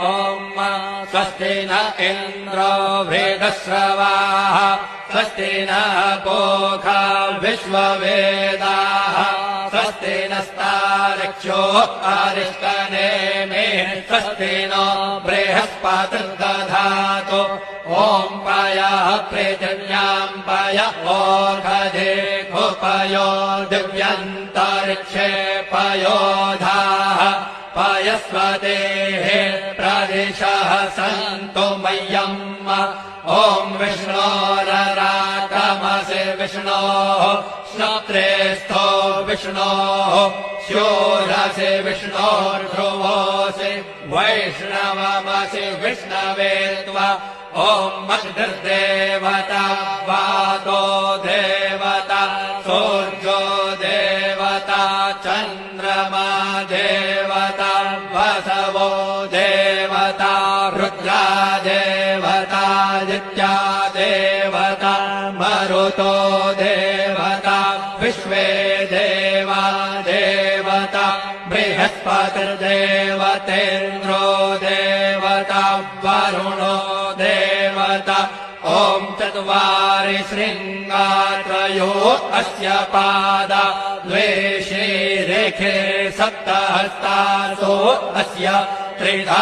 ॐ स्वस्ति न इन्द्रो वृद्धश्रवाः स्वस्ति नः पूषा विश्ववेदाः स्वस्ति नस्तार्क्ष्यो अरिष्टनेमिः स्वस्ति नो बृहस्पतिर्दधातु ॐ पयः पृथिव्याम् पय ओषधेऽपयो दिव्यन्तरिक्षे पयोधाः पयस्वतेः प्रदिशः सन्तु मह्यम् ॐ विष्णोरराकमसि विष्णोः श्रोत्रेस्थो विष्णोः शूरसि विष्णोर्ध्रुवोऽसि वैष्णवमसि विष्णवे त्वा ॐ अग्निर्देवता वातो देवता सूर्यो देवता चन्द्रमा देवता वसवो देवता रुद्रा देवता दित्या देवता मरुतो देवता विश्वे देवा देवता बृहस्पतिर्देवतेन्द्रो देवता वरुणो देवता ॐ चत्वारि शृङ्गात्रयो अस्य पादा द्वे शीरेखे सप्तहस्तासो अस्य त्रिधा